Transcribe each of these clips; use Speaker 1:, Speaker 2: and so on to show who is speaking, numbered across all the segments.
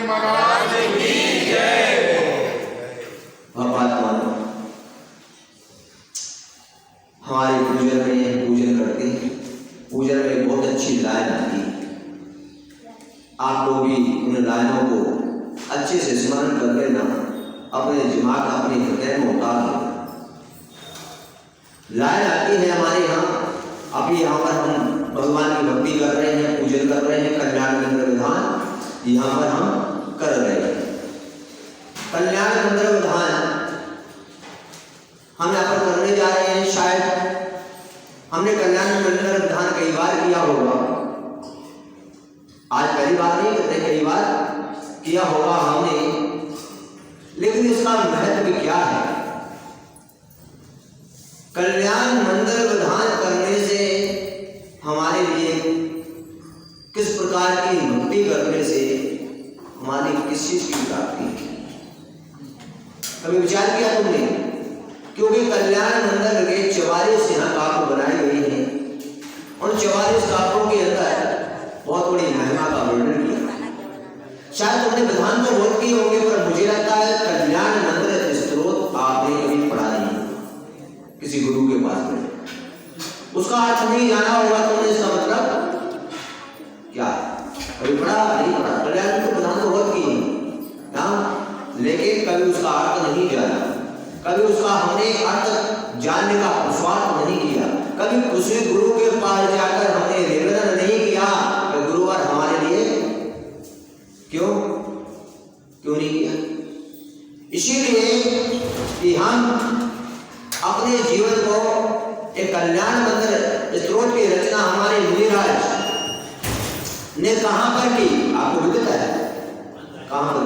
Speaker 1: महाराज की जय।
Speaker 2: हमारे पूजन में पूजन करते हैं, पूजन में बहुत अच्छी लाइन आती है। आप लोग भी उन लाइनों को अच्छे से स्मरण कर लेना, अपने दिमाग अपने हृदय में उतार लेना। लाइन आती है हमारे यहाँ, अभी यहाँ पर हम भगवान की भक्ति कर रहे हैं, पूजन कर रहे हैं, कल्याण मंत्र विधान यहाँ पर हम कर रहे हैं। कल्याण मंत्र विधान हम यहाँ पर करने जा रहे हैं। शायद हमने कल्याण मंत्र विधान कई बार किया होगा, आज पहली बार नहीं करते, कई बार किया होगा हमने, लेकिन इसका महत्व क्या है? कल्याण मंत्र विधान करने से हमारे लिए किस प्रकार की भक्ति करने से हमारी किस चीज की प्राप्ति है? कभी विचार किया तुमने? क्योंकि कल्याण मंत्र के 44 यहाँ काव्य बनाए गए हैं, उन 44 काव्यों के अंदर बहुत बड़ी महिमा का वर्णन किया। शायद तुमने विधान तो बहुत किए होंगे, पर मुझे लगता है कल्याण मंत्र स्त्रोत आपने कभी पढ़ा नहीं किसी गुरु के पास में, उसका अर्थ नहीं जाना होगा तुमने, इसका मतलब क्या? कभी पढ़ा नहीं पढ़ा? कल्याण मंत्र विधान तो बहुत किए हैं, लेकिन कभी उसका अर्थ नहीं जाना, कभी उसका हमने अर्थ जानने का पुरुषार्थ नहीं किया, कभी किसी गुरु के पास जाकर हमने निवेदन नहीं किया कि गुरुवर हमारे लिए क्यों नहीं किया। इसीलिए कि हम अपने जीवन को एक कल्याण मंत्र स्त्रोत की रचना हमारे मुनिराज ने कहां पर की? आपको विदित है कहां पर?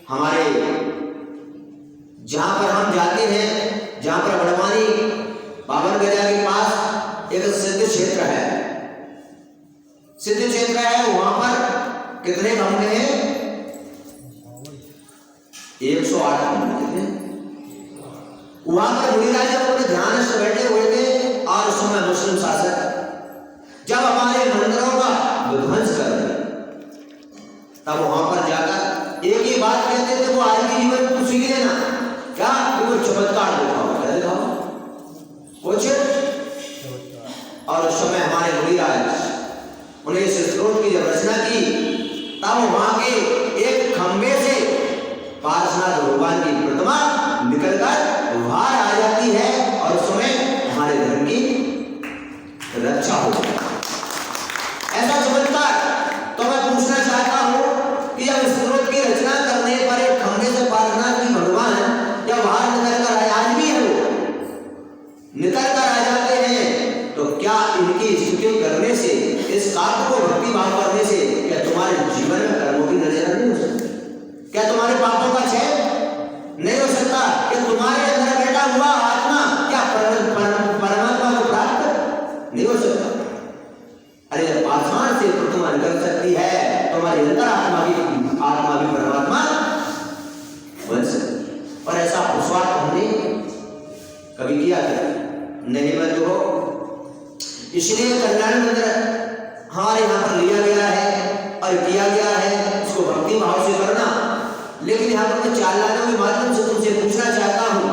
Speaker 2: हमारे जहां पर हम जाते हैं, जहां पर बड़वानी बावन गजा के पास एक सिद्ध क्षेत्र है, सिद्ध क्षेत्र है, वहां पर कितने खंभे हैं? 108 खंभे थे। वहां पर मुनिराज अपने ध्यान से बैठे हुए थे और उस समय मुस्लिम शासक जब हमारे मंदिरों का विध्वंस कर रहे, तब वहां पर जाकर एक ही बात कहते थे, वो आज के जीवन को सीख लेना। क्या? वो चमत्कार दिखाओ, क्या दिखाओ कुछ। और उस समय हमारे मुनिराज उन्हें इस स्त्रोत की जब रचना की, तब वहां के एक खंबे से पार्श्वनाथ भगवान की प्रतिमा निकलकर बाहर आ जाती है और उस समय हमारे धर्म की रक्षा होती है। ऐसा चमत्कार तो मैं पूछना चाहता हूं कि जब स्त्रोत की रचना करने पर एक खंबे से पार्श्वनाथ की भगवान जब बाहर निकल कर आए, आज भी है वो निकल कर आ जाते हैं, तो क्या इनकी स्तुति करने से, इस काव्य को भक्ति भाव करने से क्या तुम्हारे जीवन में कर्मों की नजर नहीं हो सकती? क्या तुम्हारे पापों का क्षय नहीं हो सकता? कि तुम्हारे अंदर बैठा हुआ आत्मा क्या परमात्मा को प्राप्त नहीं हो सकता? अरे जब आसमान से प्रतिमा निकल सकती है, तुम्हारी अंदर आत्मा भी परमात्मा बन सकती है। और ऐसा पुरुषार्थ हमने कभी किया था नहीं, मैं तो इसलिए कल्याण मंत्र हमारे यहाँ पर लिया गया है और किया गया है, इसको भक्ति भाव से करना। लेकिन यहाँ पर मैं 4 लाइनों के माध्यम से तुमसे पूछना चाहता हूँ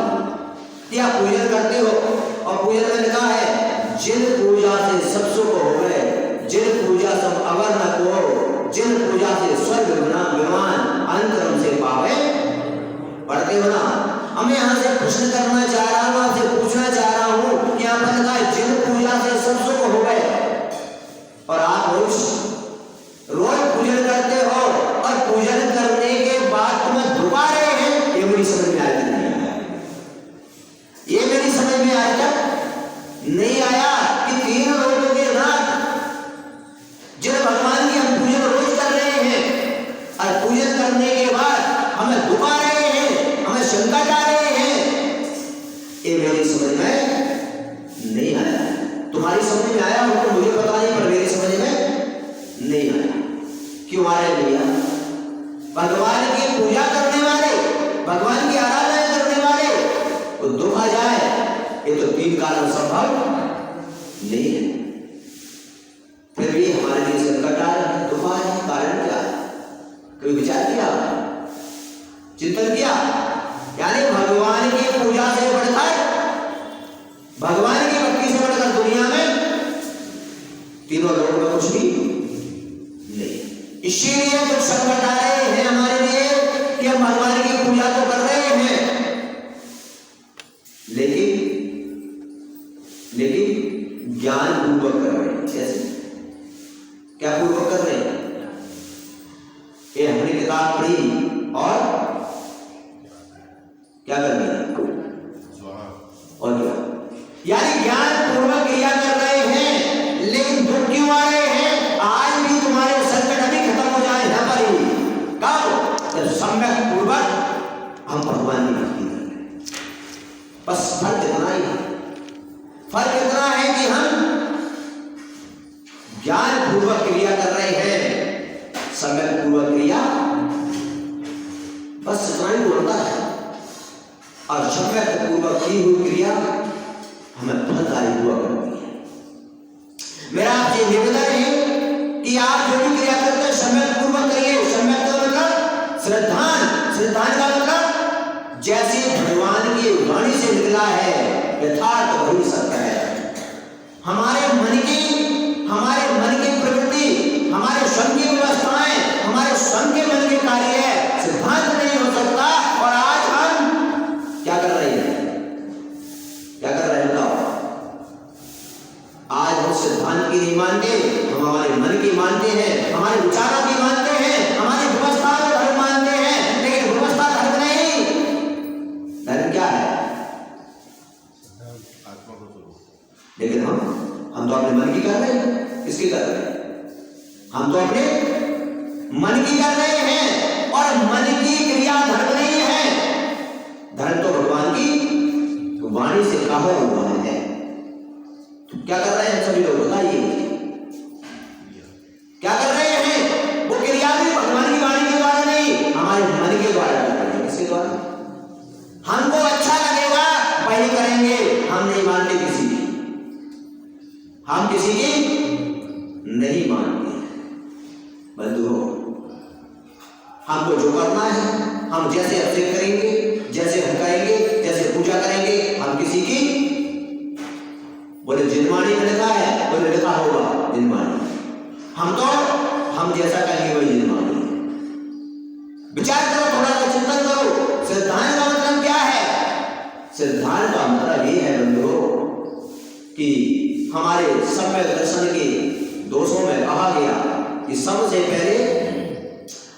Speaker 2: कि आप पूजन करते हो, और पूजन में लिखा है जिन पूजा से सब सुख हो गए, जिन पूजा सब अवर न को, जिन पूजा से स्वर्ग विमान अंतरम से पावे। पढ़ते हो ना? हमें यहाँ से प्रश्न करना चाह रहा हूँ, आपसे पूछना चाह रहा हूँ, यहाँ पर लिखा है जिन पूजा से सब सुख हो गए, और आप रोज पूजन करते हो, और पूजन करने के बाद तुम्हें डुबा रहे हैं, ये मेरी समझ में आया नहीं? ये मेरी समझ में आज तक नहीं आया कि 3 लोगों के नाथ जिन भगवान की हम पूजन रोज कर रहे हैं, और पूजन करने के बाद हमें डुबा रहे हैं, हमें शंका जा रहे हैं, ये मेरी समझ में नहीं आया। तुम्हारी समझ में आया हो तो मुझे पता नहीं, पर मेरी समझ में नहीं आया। क्यों आया नहीं आया? भगवान की पूजा करने वाले, भगवान की आराधना करने वाले को दुख आ जाए, ये तो 3 कारण संभव नहीं है। फिर भी हमारे लिए संकट आ रहा है, दुख आ रहा है। तीनों लोगों में कुछ भी नहीं। इसीलिए जब संकट आ रहे हैं हमारे लिए कि हम भगवान की पूजा तो कर रहे हैं, लेकिन ज्ञान पूर्वक कर रहे हैं। कैसे? क्या पूर्वक कर रहे हैं? ये हमने किताब पढ़ी और क्या कर दिया और क्या, यानी ज्ञान पूर्वक क्रिया कर रहे हैं, लेकिन दुख क्यों आ रहे हैं? आज भी तुम्हारे संकट अभी खत्म हो जाए ना पर ही कब? जब सम्यक पूर्वक हम भगवान की भक्ति कर रहे हैं। बस फर्क इतना ही है, फर्क इतना है कि हम ज्ञान पूर्वक क्रिया कर रहे हैं, सम्यक पूर्वक क्रिया, बस इतना ही होता है। और सम्यक पूर्वक की हुई क्रिया हमें फलदायी हुआ करती है। मेरा आपसे निवेदन है कि आप जो भी क्रिया करते हैं सम्यक पूर्वक करिए। सम्यक का मतलब श्रद्धान, श्रद्धान का मतलब जैसे भगवान की वाणी से निकला है यथार्थ वही सत्य है। हमारे मन की प्रवृत्ति, हमारे स्वयं की व्यवस्थाएं, हमारे स्वयं के मन के कार्य है, सिद्धांत नहीं हो सकता। और आज हम क्या कर रहे हैं? क्या कर रहे हैं बताओ? आज हम सिद्धांत की नहीं मानते, हम हमारे मन की मानते हैं, हमारे विचारों की मानते हैं, हमारी व्यवस्था को धर्म मानते हैं, लेकिन व्यवस्था धर्म नहीं। धर्म क्या है? लेकिन हम तो अपने मन की कर रहे हैं। किसकी कर रहे हैं? हम तो अपने मन की कर रहे हैं, और मन की क्रिया धर्म नहीं है। धर्म तो भगवान की वाणी से कहा हुआ है। तो क्या कर रहे हैं सभी लोग बताइए? क्या कर रहे हैं? वो क्रिया भी भगवान की वाणी के द्वारा नहीं, हमारे मन के द्वारा कर रहे हैं। किसके द्वारा? हमको अच्छा लगेगा वही करेंगे, हम नहीं मानते किसी की, हम किसी की नहीं मानते। बंधुओं, हमको जो करना है, हम जैसे अभिषेक करेंगे, जैसे हम करेंगे, जैसे पूजा करेंगे, हम किसी की बोले जिनवाणी में लिखा है, बोले लिखा होगा जिनवाणी, हम जैसा कहेंगे वही जिनवाणी। विचार करो, थोड़ा सा चिंतन करो। सिद्धांत का मतलब क्या है? सिद्धांत का मतलब ये है बंधुओं कि हमारे सम्यक दर्शन के दोषों में कहा गया कि सबसे पहले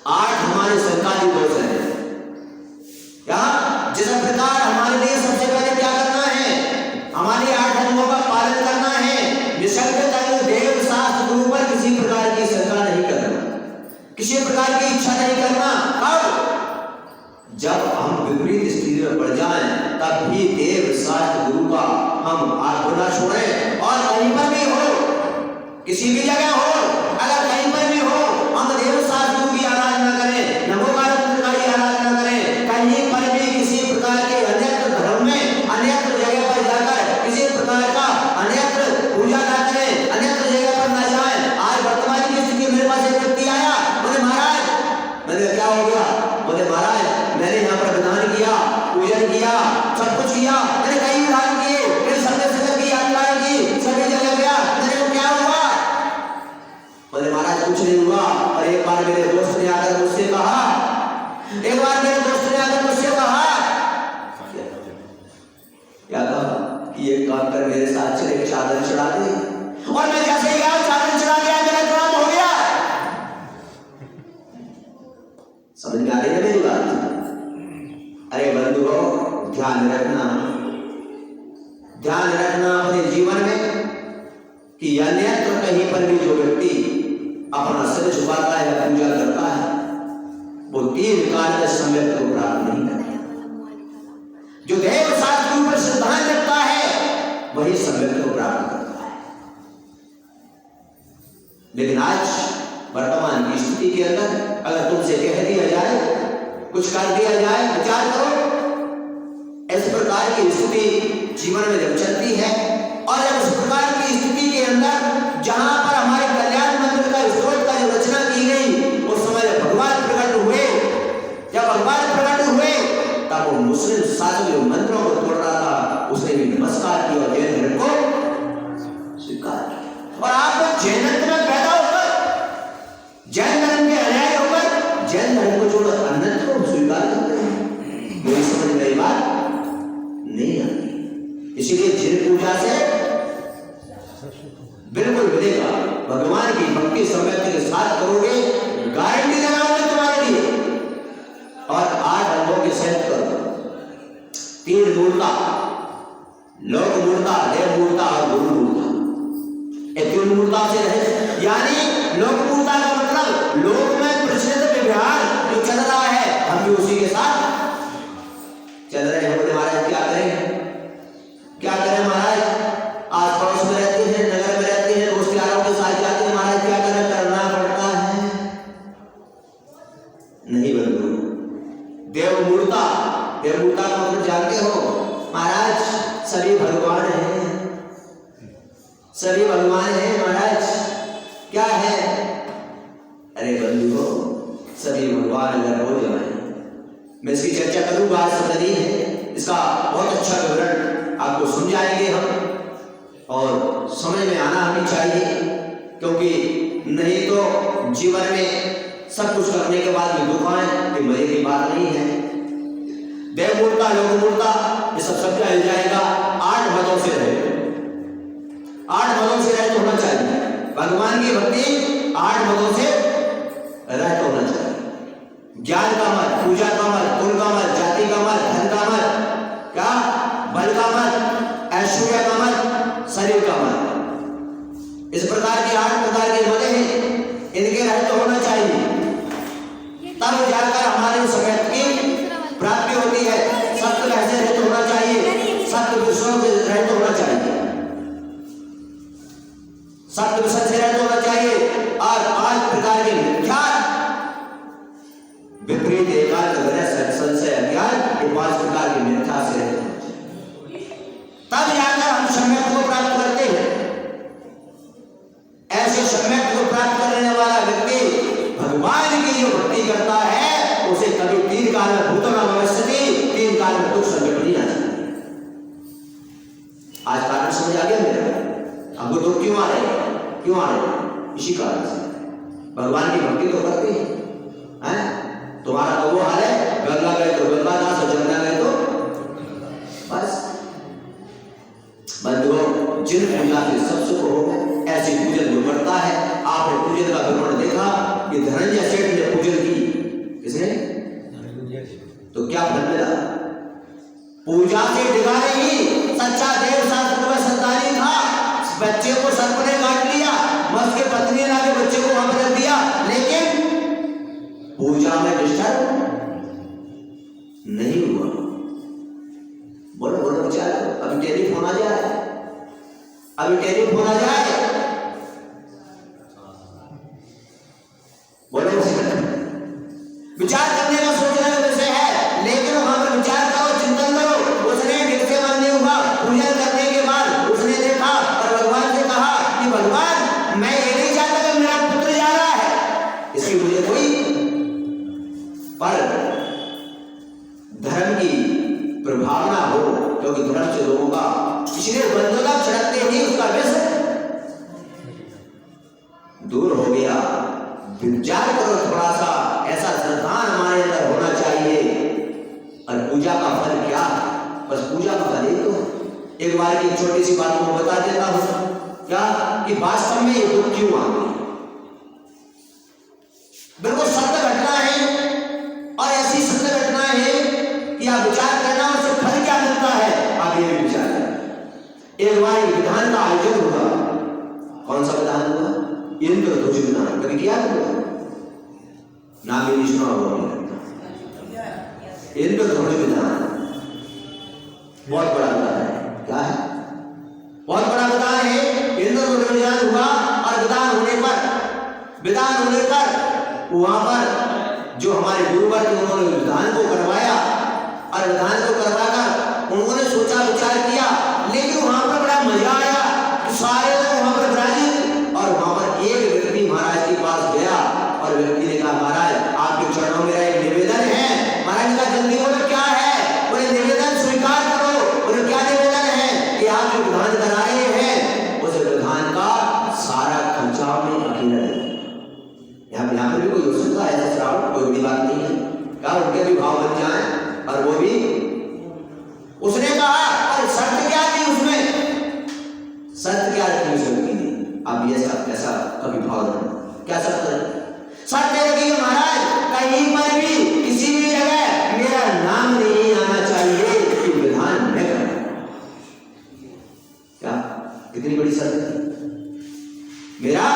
Speaker 2: 8 हमारे सरकारी दोष हैं। क्या? जिस प्रकार हमारे लिए सबसे पहले क्या करना है? हमारे 8 अंगों का पालन करना है। निसर्ग तंग देव शास्त्र गुरु पर किसी प्रकार की शंका नहीं करना, किसी प्रकार की इच्छा नहीं करना। कब? जब हम विपरीत स्थिति में पड़ जाएं, तब भी देव शास्त्र गुरु का हम आत्मा न छोड़ें। और कहीं पर भी हो, किसी भी जगह हो, अगर कहीं पर भी हो, हम देव शास्त्र गुरु की आराधना करें, नमोकार मंत्र की आराधना करें। कहीं पर भी किसी प्रकार के अन्यत्र धर्म में, अन्यत्र जगह पर जाकर किसी प्रकार का अन्यत्र पूजा न करें, अन्यत्र जगह पर न जाएं। आज वर्तमान की स्थिति मेरे पास एक व्यक्ति आया, बोले महाराज, मैंने क्या हो गया? बोले महाराज मैंने यहाँ पर विधान किया, पूजन किया, सब कुछ किया, मैंने कई विधान किए, कई संघ की यात्राएं की, सभी जगह गया, मेरे को क्या हुआ? बोले महाराज कुछ नहीं हुआ। और एक बार मेरे दोस्त ने आकर मुझसे कहा, क्या कहा कि ये काम कर मेरे साथ चले, चादर चढ़ा दे। और मैं जैसे ही चादर चढ़ा दिया, मेरा काम हो गया। समझ में आ रही है मेरी बात? अरे बंधुओं, ध्यान रखना अपने जीवन में कि अन्यत्र कहीं पर भी जो व्यक्ति अपना सिर झुकाता है, पूजा करता है, वो दीर्घ काल में सम्यक को प्राप्त नहीं करता। जो देव शास्त्र के ऊपर सिद्धांत रखता है, वही सम्यक को प्राप्त करता है। लेकिन आज वर्तमान की स्थिति के अंदर अगर तुमसे कह दिया जाए, कुछ कर दिया जाए, विचार करो, इस प्रकार की स्थिति जीवन में जब चलती है, और जब इस प्रकार की स्थिति के अंदर जहां पर हमारे कल्याण मंत्र का स्तोत्र का जो रचना की गई, उस समय जब भगवान प्रकट हुए, तब वो मुस्लिम शासक जो मंत्रों को तोड़ रहा था, उसने भी नमस्कार किया और जैन धर्म को स्वीकार किया। और आप जैन इसीलिए जिन पूजा से बिल्कुल मिलेगा। भगवान की भक्ति सम्यक के साथ करोगे, गारंटी दे रहा हूं तुम्हारे लिए। और 8 अंगों के सेट करो, 3 मूर्ता, लोक मूर्ता, देव मूर्ता और गुरु मूर्ता। ये 3 मूर्ता से रहे, यानी लोक मूर्ता का मतलब लोक में प्रचलित व्यवहार जो चल रहा है, हम भी उसी के साथ चल रहे हैं। बोले महाराज क्या करें, क्या करें महाराज, आस पड़ोस में रहते हैं, नगर में रहते हैं, दोस्तारों के साथ जाते हैं, महाराज क्या करें, करना पड़ता है। नहीं बंधु, देव मूर्ता, देव मूर्ता का मतलब जानते हो महाराज, सभी भगवान हैं, सभी भगवान हैं महाराज। क्या है, अरे बंधु सभी भगवान अगर हो जाए, मैं इसकी चर्चा करूंगा, आज समझनी है, इसका बहुत अच्छा विवरण आपको समझाएंगे हम, और समझ में आना हमें चाहिए, क्योंकि नहीं तो जीवन में सब कुछ करने के बाद भी दुख आए, ये मजे की बात नहीं है। देव मूर्ता, लोक मूर्ता, ये सब समझा मिल जाएगा। 8 मदों से रहे, 8 मदों से रहे तो होना चाहिए। भगवान की भक्ति 8 मदों से रहे तो होना चाहिए। ज्ञान का मत, पूजा का मत, कुल का मत, जाति का मत, धन का मत, क्या बल का मत, ऐश्वर्य का मत, शरीर का मत। इस प्रकार के 8 प्रकार के मद हैं, इनके रहे तो होना चाहिए, तब जाकर हमारे समय की प्राप्ति होती है। सत्य वैसे रहे तो होना चाहिए, सत्य विषयों से रहे तो होना चाहिए, सत्य विषय से रहे तो होना चाहिए। और 5 प्रकार के मिथ्या, विपरीत, एकांत, संशय, अज्ञान, ये 5 प्रकार के मिथ्या से रहे, तब जाकर हम सम्यक को प्राप्त करते हैं। ऐसे सम्यक को प्राप्त करने वाला व्यक्ति भगवान की जो भक्ति करता है, उसे कभी 3 काल में भूतों में अवस्थिति, 3 काल में दुख संकट नहीं आता। आज कारण समझ आ गया मेरा, हमको दुख क्यों आ रहे, क्यों आ रहे, इसी कारण से। भगवान की भक्ति तो करते हैं, तुम्हारा तो वो हाल है, गंगा गए तो गंगादास और जमुना गए तो बस। बंधुओं, जिन पूजा से सब सुख हो, ऐसी पूजन जो करता है, आपने पूजन का विवरण देखा कि धनंजय सेठ ने पूजन की, किसने, तो क्या फल मिला, पूजा से डिगा नहीं, सच्चा देव शास्त्र में संतानी था, बच्चे को सर्प ने काट लिया, बस के पत्नी ने लाके बच्चे को वहां पर रख दिया, लेकिन पूजा में डिस्टर्ब नहीं हुआ। बोलो बोलो विचार, अभी टेलीफोन आ जाए, अभी टेलीफोन आ जाए, बोलो विचार करने का सोचने का विषय है, लेकिन वहां पर विचार करो, चिंतन करो। उसने दिल से मन नहीं हुआ, पूजन करने के बाद उसने देखा और भगवान से कहा कि भगवान मैं ये नहीं चाहता कि मेरा पुत्र जा रहा है, इसकी मुझे कोई, पर धर्म की प्रभावना हो, क्योंकि धर्म से लोगों का, इसलिए बंधुता छिड़कते ही उसका विष दूर हो गया। विचार करो थोड़ा सा, ऐसा श्रद्धान हमारे अंदर होना चाहिए। और पूजा का फल क्या, बस पूजा का फल एक तो, एक बार की छोटी सी बात मैं बता देता हूं, क्या कि वास्तव में ये दुख क्यों आ गई, बिल्कुल सत्य घटना है, और ऐसी सत्य घटना है कि आप विचार करना, उससे फल क्या मिलता है, आप ये भी विचार करें। एक बार विधान का आयोजन हुआ, कौन सा विधान हुआ, इंद्रध्वज विधान, कभी किया था, नाम ही नहीं सुना होगा, इंद्रध्वज विधान बहुत बड़ा विधान है। क्या है, बहुत बड़ा विधान है, इंद्रध्वज विधान हुआ, और विधान होने पर वहां पर जो हमारे गुरुवर थे उन्होंने विधान को करवाया, और विधान को करवाकर उन्होंने सोचा विचार किया, लेकिन वहां पर बड़ा मजा आया कि सारे लोग वहां पर विराजित, और वहां पर एक व्यक्ति महाराज के पास गया, और व्यक्ति ने कहा महाराज आपके चरणों में एक निवेदन है। महाराज का जल्दी बोलो क्या है, बोले निवेदन स्वीकार करो। बोले क्या निवेदन है, कि आप जो विधान करा रहे हैं उस विधान का सारा खर्चा में अकेला है। यहाँ पर भी कोई हो सकता है ऐसा श्रावण, कोई बड़ी बात नहीं है, क्या उनके भी भाव बन जाए, और वो भी, उसने कहा और शर्त क्या थी उसमें, आप ये सब ऐसा कभी भाव नहीं, क्या सब करें? सत्य रखिए महाराज, कहीं पर भी किसी भी जगह मेरा नाम नहीं आना चाहिए कि विधान मैं करूं। क्या कितनी बड़ी शर्त है? मेरा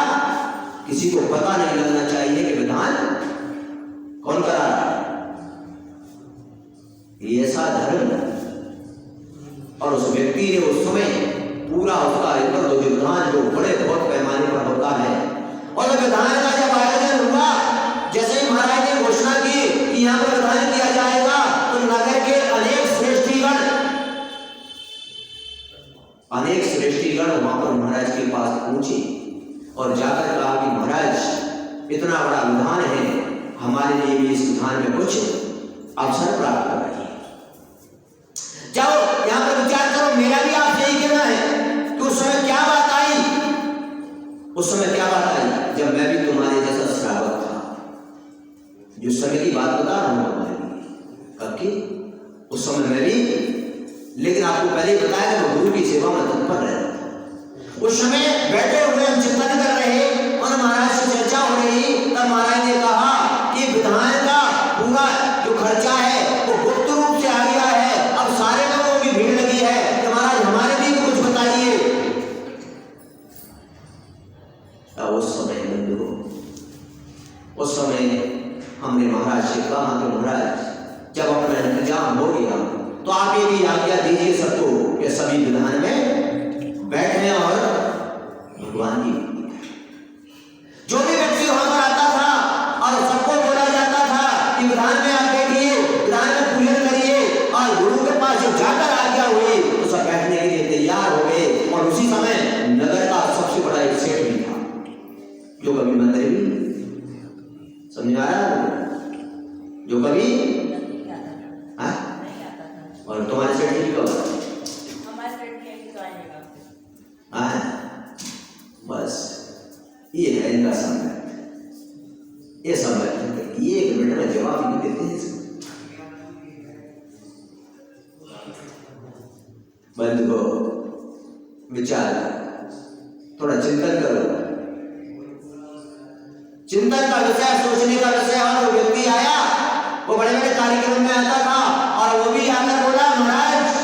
Speaker 2: किसी को पता नहीं लगना चाहिए कि विधान कौन करा रहा है। ये ऐसा धर्म है। और उस व्यक्ति ने उस समय पूरा उसका इधर जो विधान जो बड़े बहुत पैमाने पर होता है, और विधान का जब आयोजन हुआ, जैसे ही महाराज ने घोषणा की कि यहाँ पर विधान किया जाएगा, तो नगर के अनेक श्रेष्ठीगण वहां पर महाराज के पास पहुंचे और जाकर कहा कि महाराज इतना बड़ा विधान है, हमारे लिए भी इस विधान में कुछ अवसर प्राप्त कर रही है। जाओ यहाँ पर विचार करो, मेरा भी आपसे यही कहना है कि उस समय क्या बात आई, उस समय क्या बात आई जब मैं भी तुम्हारे जैसा श्रावक था। जिस समय की बात बता रहा हूं तुम्हारे लिए, कब की? उस समय मैं भी, लेकिन आपको पहले ही बताया कि गुरु की सेवा में तत्पर रहता था। उस समय बैठे हुए हम चिंतन कर रहे और महाराज से चर्चा हो रही, तब महाराज ने कहा कि विधान का पूरा जो खर्चा है वो गुप्त रूप से आ गया है, अब सारे लोगों की भीड़ लगी है कि महाराज हमारे लिए भी कुछ बताइए। उस समय बंधु, उस समय हमने महाराज से कहा कि महाराज जब अपना इंतजाम हो गया तो आप ये भी आज्ञा दीजिए सबको कि सभी विधान में बैठे और भगवान की जो भी व्यक्ति वहां पर आता था और सबको बोला जाता था कि विधान में आप बैठिए, विधान में पूजन करिए, और गुरु के पास जब जाकर आज्ञा हुई तो सब बैठने के लिए तैयार हो गए। और उसी समय नगर का सबसे बड़ा एक सेठ भी था जो कभी मंदिर भी समझ आ रहा है, जो कभी और तुम्हारे सेठ जी कब बस ये है इनका संगत, ये संगत ये एक मिनट में जवाब नहीं देते हैं। बंद को विचार थोड़ा चिंतन करो, चिंतन का विषय, सोचने का विषय। और वो व्यक्ति आया, वो बड़े बड़े कार्यक्रम में आता था और वो भी आकर बोला महाराज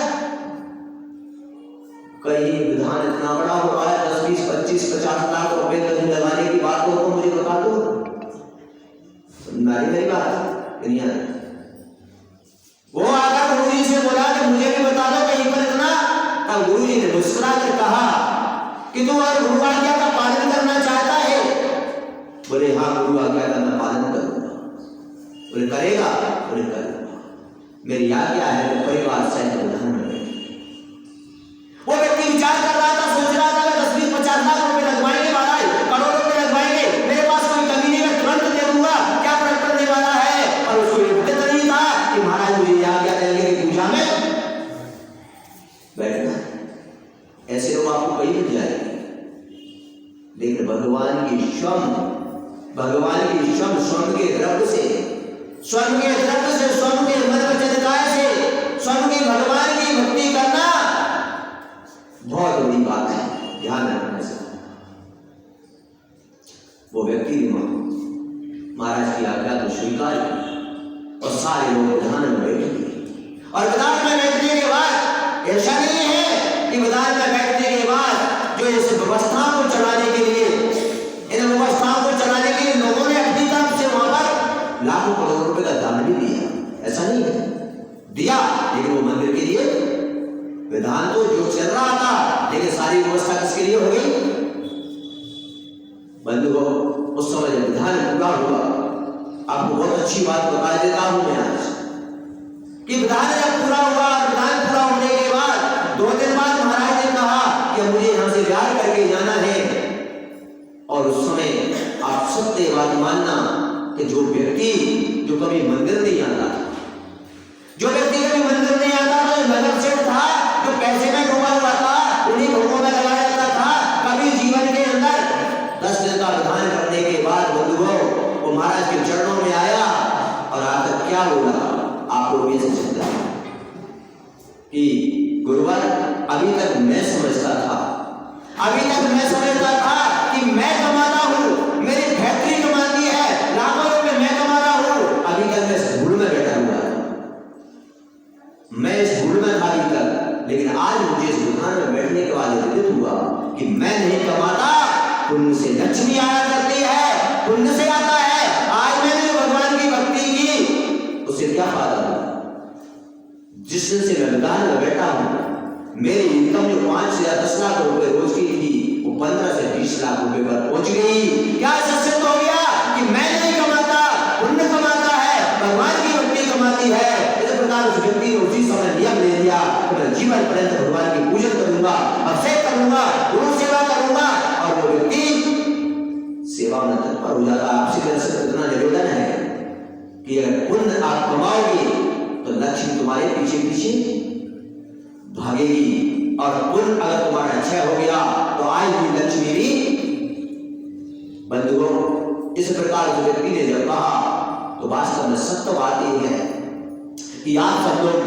Speaker 2: कहीं विधान इतना बड़ा हो रहा है, 10, 20, 25, 50 लाख रुपए कहीं लगाने की बात हो तो मुझे बता दो। मेरी बात नहीं है। वो आकर गुरु जी से बोला कि मुझे भी बता दो कहीं पर इतना। तब गुरु जी ने मुस्कुरा कर कहा कि तू और गुरु आज्ञा का पालन करना चाहता है? बोले हाँ गुरु आज्ञा का मैं पालन करूंगा। बोले करेगा? बोले करूंगा, मेरी आज्ञा है तो परिवार सहित विधान में। वो व्यक्ति विचार कर रहा था, सोच रहा था 10, 20, 50 लाख रुपए लगवाएंगे महाराज, करोड़ रुपए लगवाएंगे, मेरे पास कोई कमी नहीं, मैं तुरंत दे दूंगा, क्या फर्क पड़ने वाला है। और उसको ये पता नहीं था कि महाराज मुझे आज्ञा देंगे कि पूजा में बैठना। ऐसे लोग आपको कहीं मिल जाएंगे, लेकिन भगवान की स्वर्ण के द्रव्य से, स्वर्ण के द्रव्य से, स्वर्ण के मन वचन काय से, स्वर्ण के भगवान की भक्ति करना बहुत बड़ी बात है, ध्यान रखना से। वो व्यक्ति महाराज की आज्ञा को स्वीकार की और सारे लोग विधान में बैठे। और विधान में बैठने के बाद ऐसा नहीं है कि विधान में बैठने के बाद जो इस व्यवस्था को चलाने के लिए, इन व्यवस्थाओं को चलाने के लिए लोगों ने अपनी तरफ से वहां पर लाखों करोड़ रुपए का दान भी दिया, ऐसा नहीं है, दिया, लेकिन वो मंदिर के लिए विधान तो जो चल रहा था, लेकिन सारी व्यवस्था किसके लिए हो गई? बंधुओं, उस समय जब विधान पूरा हुआ, आपको बहुत अच्छी बात बता देता हूं मैं आज कि विधान जब पूरा हुआ, विधान पूरा होने के बाद 2 दिन बाद महाराज ने कहा कि मुझे यहां से विहार करके जाना है। और उस समय आप सत्य बात मानना कि जो व्यक्ति जो कभी मंदिर नहीं आता, जो व्यक्ति कभी मंदिर नहीं आता, तो नगर सेठ था जो पैसे में डूबा हुआ था, उन्हीं भोगों में लगाया जाता था, कभी जीवन के अंदर 10 दिन का विधान करने के बाद बंधुओं वो महाराज के चरणों में आया और आकर क्या बोला, आपको ये समझता कि गुरुवर अभी तक मैं समझता था पुण्य से लक्ष्मी आया करती है, पुण्य से आता है। आज मैंने जो भगवान की भक्ति की उससे क्या फायदा हुआ? जिस दिन से मैं मैदान में बैठा हूं, मेरी इनकम जो 5 से 10 लाख रुपए रोज की थी वो 15 से 20 लाख रुपए पर पहुंच गई। क्या सत्य हो गया कि मैं नहीं कमाता, पुण्य कमाता है, भगवान की भक्ति कमाती है। इस प्रकार उस व्यक्ति ने उसी समय नियम ले लिया कि मैं जीवन पर्यंत भगवान की पूजन करूंगा, अभिषेक करूंगा, गुरु सेवा करूंगा, और वो व्यक्ति सेवा में तत्पर हो जाता। आपसी तरह से इतना निवेदन है कि अगर पुण्य आप कमाओगे तो लक्ष्मी तुम्हारे पीछे पीछे भागेगी, और पुण्य अगर तुम्हारा अच्छा हो गया तो आज भी लक्ष्मी भी। बंधुओं, इस प्रकार जो व्यक्ति ने जब कहा तो वास्तव में सत्य बात यह है कि आप सब लोग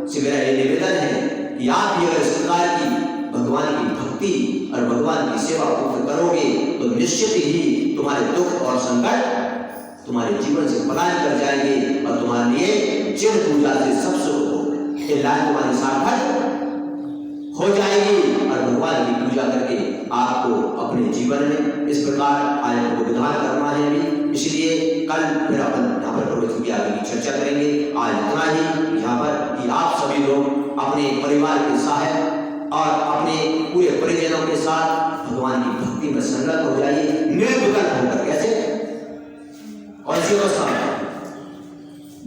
Speaker 2: से मेरा ये निवेदन है कि आप भी अगर इस प्रकार की भगवान की भक्ति और भगवान की सेवा पूर्ण करोगे तो निश्चित ही तुम्हारे दुख और संकट तुम्हारे जीवन से पलायन कर जाएंगे, और तुम्हारे लिए चिर पूजा से सब सुख लाभ तुम्हारी सार्थक हो जाएगी। और भगवान की पूजा करके आपको अपने जीवन में इस प्रकार आयु को विधान करना है भी। इसलिए कल फिर अपन यहाँ पर प्रवचन की आगे की चर्चा करेंगे। आज इतना ही यहाँ पर कि आप सभी लोग अपने परिवार के सहायक और अपने पूरे परिजनों के साथ भगवान की भक्ति में संलग्न हो जाइए, निर्विकल्प होकर। कैसे? और इसी अवस्था में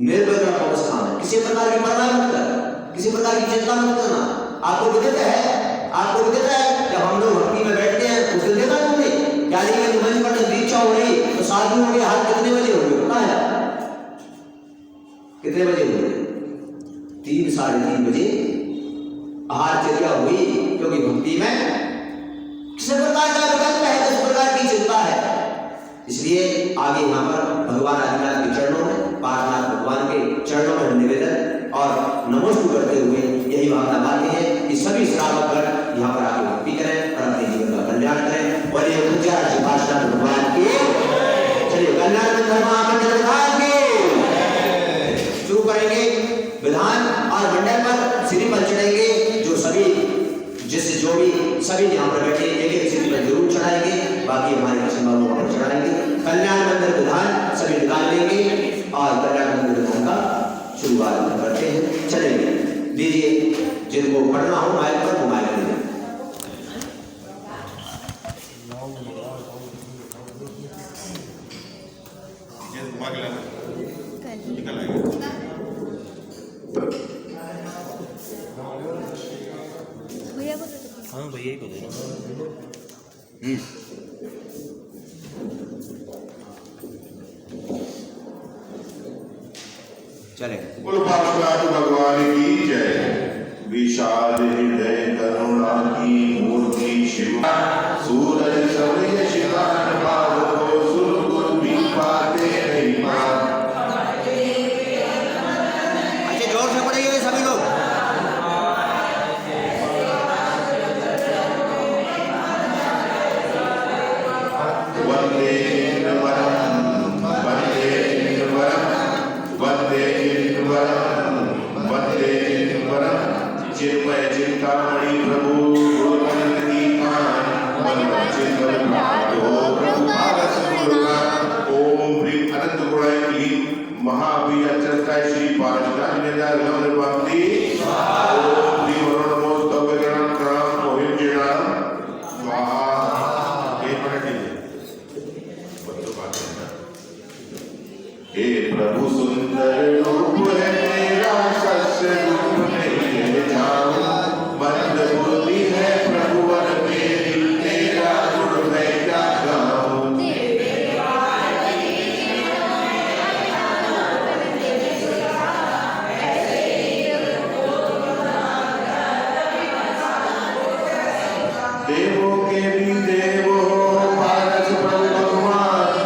Speaker 2: निर्विकल्प अवस्था में किसी प्रकार की परवाह मत कर, किसी प्रकार की चिंता मत करना। आपको विदित है, आपको विदित है जब हम लोग भक्ति में बैठते हैं उस दिन देखा तुमने यानी कि मंच पर जब दीक्षा हो रही तो साधु हो गए। हाथ कितने बजे हो गए पता है? कितने बजे हो गए? 3 साढ़े 3 बजे आहार चर्या हुई, क्योंकि भक्ति में किसी प्रकार का विकल्प है, किस प्रकार की चिंता है। इसलिए आगे यहाँ पर भगवान आदिनाथ के चरणों में, पार्शनाथ भगवान के चरणों में निवेदन और नमोस्तु करते हुए यही भावना मानते हैं कि सभी श्रावकगण यहाँ पर आके भक्ति करें और अपने जीवन का कल्याण करें। और ये पार्शनाथ भगवान के चलिए कल्याण मंडल विधान के शुरू करेंगे। विधान और मंडल पर श्री पर चढ़ेंगे। जो सभी जिससे जो भी सभी यहाँ पर बैठे एक श्री पर जरूर चढ़ाएंगे, बाकी हमारे कृष्ण बाबू वहां पर चढ़ाएंगे। कल्याण मंदिर विधान सभी निकाल लेंगे और कल्याण मंदिर विधान का शुरुआत करते हैं। चलेंगे दीजिए, जिनको पढ़ना हो माइक पर वो माइक दीजिए।
Speaker 1: हाँ भैया ही को देना।
Speaker 2: चले
Speaker 3: बोल पार्शनाथ भगवान की जय। विशाल हृदय करुणा की मूर्ति शिव, सूरज सवय शिवान भाव को सुर गुरु भी पाते नहीं पाते।
Speaker 2: अच्छा जोर से पढ़िए सभी लोग।
Speaker 3: वंदे वरम वंदे वरम वंदे वरम वंदे वरम। चिन्मय चिंतामणि प्रभु गुरुमंत्र की मान, वंदे चिंतन प्राप्तो प्रभु भारत गुरुगा। ओम ह्रीं अनंत गुणाय क्लीं महावीर चरकाय श्री पार्शनाथ निदान नम्र भक्ति। ओम ह्रीं वरुण नमोस्तव गणं प्रणाम मोहिम जिणाम स्वाहा। ये पढ़ लीजिए। हे प्रभु सुंदर रूप है तेरा, सस्य रूप नहीं जाऊं। मंद बुद्धि है प्रभु वर मेरी, तेरा गुण मैं क्या गाऊं। देवों के भी देव हो पारस प्रभु भगवान।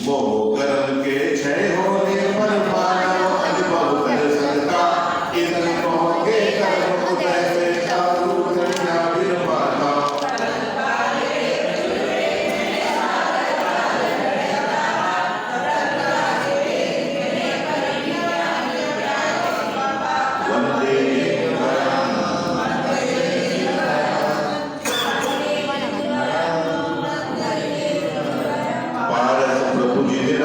Speaker 3: मोह कर्म के क्षय होने पर मानव अनुभव कर सकता, इतने मोह के कर्म उदय से चालू करना फिर पाता। वंदे पारस प्रभु जिन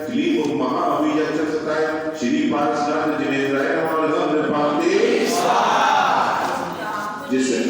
Speaker 3: क्लीप महाविजक्षताय श्री पारसनाथ जिनेन्द्राय नमः नृपाते जिससे